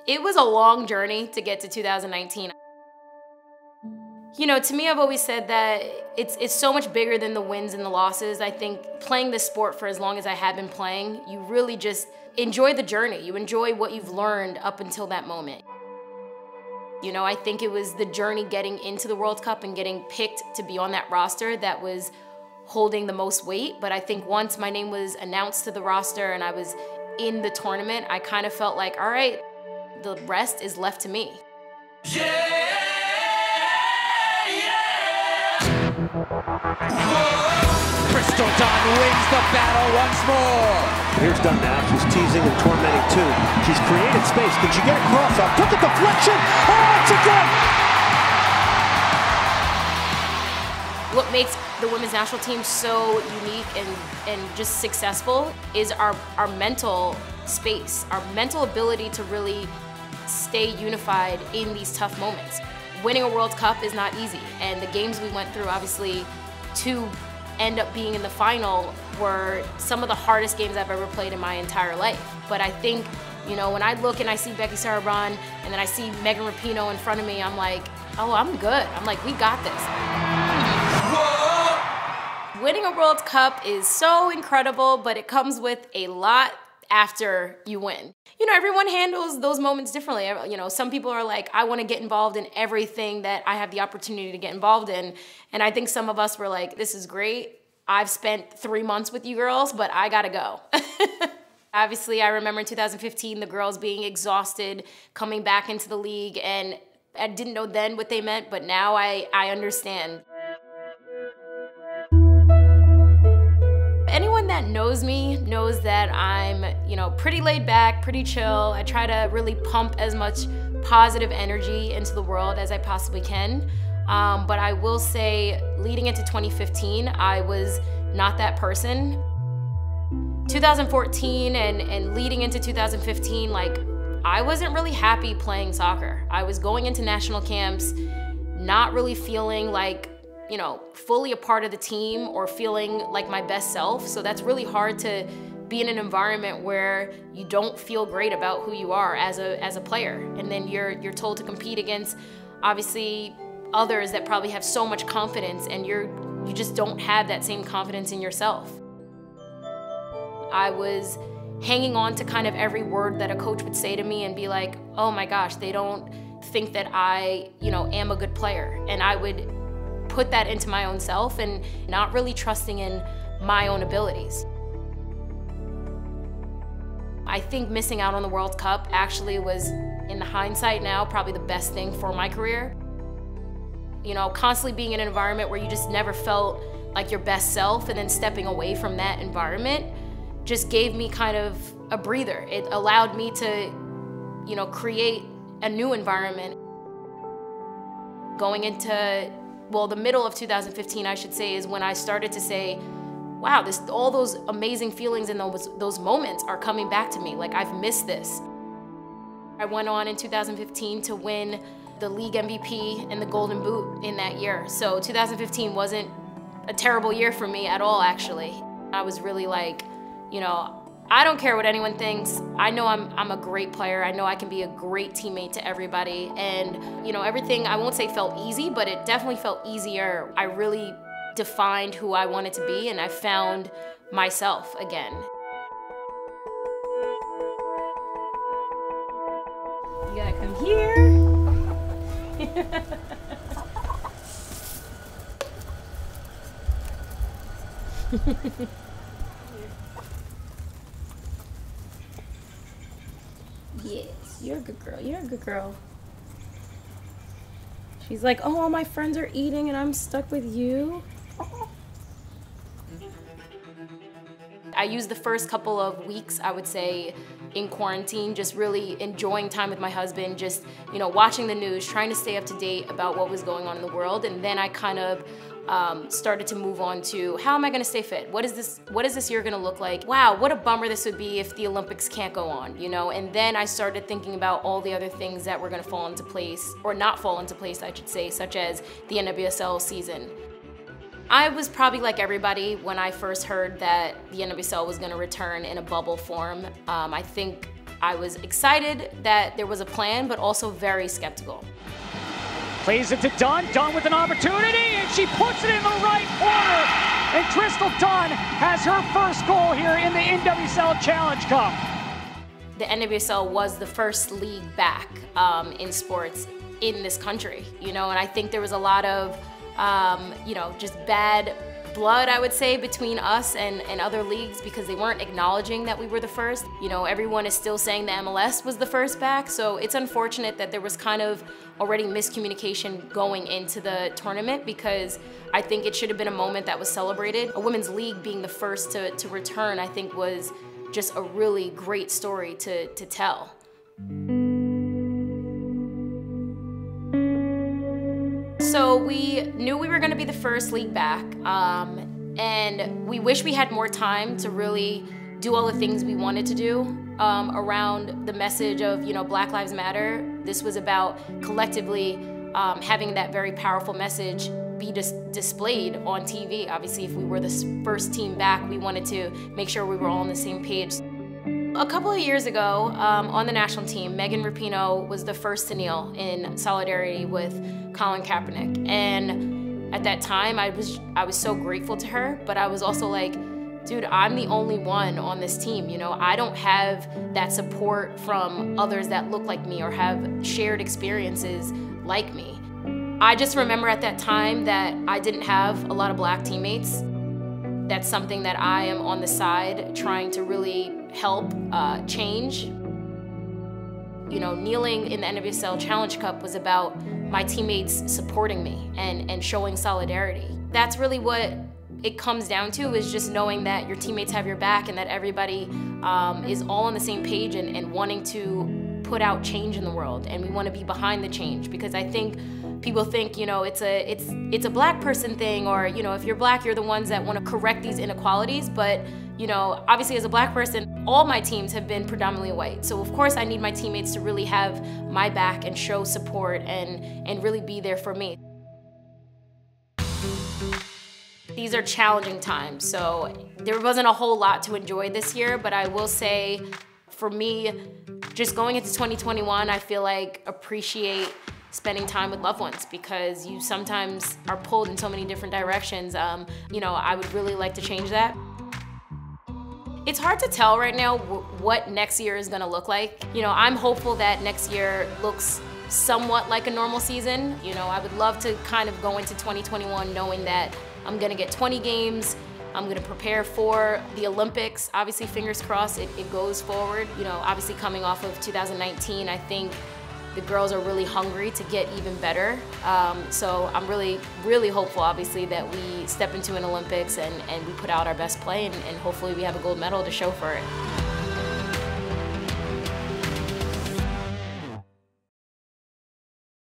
It was a long journey to get to 2019. You know, to me, I've always said that it's so much bigger than the wins and the losses. I think playing this sport for as long as I have been playing, you really just enjoy the journey. You enjoy what you've learned up until that moment. You know, I think it was the journey getting into the World Cup and getting picked to be on that roster that was holding the most weight. But I think once my name was announced to the roster and I was in the tournament, I kind of felt like, all right, the rest is left to me. Crystal Dunn wins the battle once more. Here's Dunn now. She's teasing and tormenting too. She's created space. Can she get a cross up? Took a deflection. Oh, it's a goal! What makes the women's national team so unique and just successful is our mental space, our mental ability to really stay unified in these tough moments. Winning a World Cup is not easy, and the games we went through, obviously, to end up being in the final were some of the hardest games I've ever played in my entire life. But I think, you know, when I look and I see Becky Sarabran and then I see Megan Rapinoe in front of me, I'm like, oh, I'm good. I'm like, we got this. Whoa. Winning a World Cup is so incredible, but it comes with a lot after you win. You know, everyone handles those moments differently. You know, some people are like, I want to get involved in everything that I have the opportunity to get involved in. And I think some of us were like, this is great. I've spent 3 months with you girls, but I gotta go. Obviously, I remember in 2015, the girls being exhausted, coming back into the league, and I didn't know then what they meant, but now I understand. Anyone that knows me knows that I'm, you know, pretty laid back, pretty chill. I try to really pump as much positive energy into the world as I possibly can. But I will say, leading into 2015, I was not that person. 2014 and leading into 2015, like, I wasn't really happy playing soccer. I was going into national camps, not really feeling like, you know, fully a part of the team or feeling like my best self. So that's really hard to be in an environment where you don't feel great about who you are as a player. And then you're told to compete against, obviously, others that probably have so much confidence, and you just don't have that same confidence in yourself. I was hanging on to kind of every word that a coach would say to me and be like, oh my gosh, they don't think that I, you know, am a good player. And I would put that into my own self and not really trusting in my own abilities. I think missing out on the World Cup actually was, in the hindsight now, probably the best thing for my career. You know, constantly being in an environment where you just never felt like your best self, and then stepping away from that environment just gave me kind of a breather. It allowed me to, you know, create a new environment. Going into, well, the middle of 2015, I should say, is when I started to say, wow, all those amazing feelings and those moments are coming back to me. Like, I've missed this. I went on in 2015 to win the league MVP and the Golden Boot in that year. So 2015 wasn't a terrible year for me at all, actually. I was really like, you know, I don't care what anyone thinks. I know I'm a great player. I know I can be a great teammate to everybody. And, you know, everything, I won't say felt easy, but it definitely felt easier. I really defined who I wanted to be, and I found myself again. You gotta come here. Yes, you're a good girl. You're a good girl. She's like, oh, all my friends are eating and I'm stuck with you. Oh. I used the first couple of weeks, I would say, in quarantine, just really enjoying time with my husband, just, you know, watching the news, trying to stay up to date about what was going on in the world. And then I kind of started to move on to, how am I gonna stay fit? What is this year gonna look like? Wow, what a bummer this would be if the Olympics can't go on, you know? And then I started thinking about all the other things that were gonna fall into place, or not fall into place, I should say, such as the NWSL season. I was probably like everybody when I first heard that the NWSL was gonna return in a bubble form. I think I was excited that there was a plan, but also very skeptical. Plays it to Dunn. Dunn with an opportunity, and she puts it in the right corner. And Crystal Dunn has her first goal here in the NWSL Challenge Cup. The NWSL was the first league back in sports in this country, you know, and I think there was a lot of, you know, just bad blood, I would say, between us and other leagues because they weren't acknowledging that we were the first. You know, everyone is still saying the MLS was the first back, so it's unfortunate that there was kind of already miscommunication going into the tournament because I think it should have been a moment that was celebrated. A women's league being the first to return, I think, was just a really great story to tell. So we knew we were going to be the first league back, and we wish we had more time to really do all the things we wanted to do around the message of, you know, Black Lives Matter. This was about collectively having that very powerful message be displayed on TV. Obviously, if we were the first team back, we wanted to make sure we were all on the same page. A couple of years ago, on the national team, Megan Rapinoe was the first to kneel in solidarity with Colin Kaepernick. And at that time, I was so grateful to her, but I was also like, dude, I'm the only one on this team. You know, I don't have that support from others that look like me or have shared experiences like me. I just remember at that time that I didn't have a lot of Black teammates. That's something that I am on the side trying to really help change. You know, kneeling in the NWSL Challenge Cup was about my teammates supporting me and showing solidarity. That's really what it comes down to, is just knowing that your teammates have your back and that everybody is all on the same page and wanting to put out change in the world, and we want to be behind the change, because I think people think, you know, it's a Black person thing, or, you know, if you're Black, you're the ones that want to correct these inequalities. But, you know, obviously as a Black person, all my teams have been predominantly white. So of course I need my teammates to really have my back and show support and really be there for me. These are challenging times, so there wasn't a whole lot to enjoy this year, but I will say, for me, just going into 2021, I feel like appreciate spending time with loved ones, because you sometimes are pulled in so many different directions. You know, I would really like to change that. It's hard to tell right now what next year is gonna look like. You know, I'm hopeful that next year looks somewhat like a normal season. You know, I would love to kind of go into 2021 knowing that I'm gonna get 20 games, I'm gonna prepare for the Olympics. Obviously, fingers crossed, it goes forward. You know, obviously coming off of 2019, I think the girls are really hungry to get even better. So I'm really, really hopeful, obviously, that we step into an Olympics and we put out our best play, and hopefully we have a gold medal to show for it.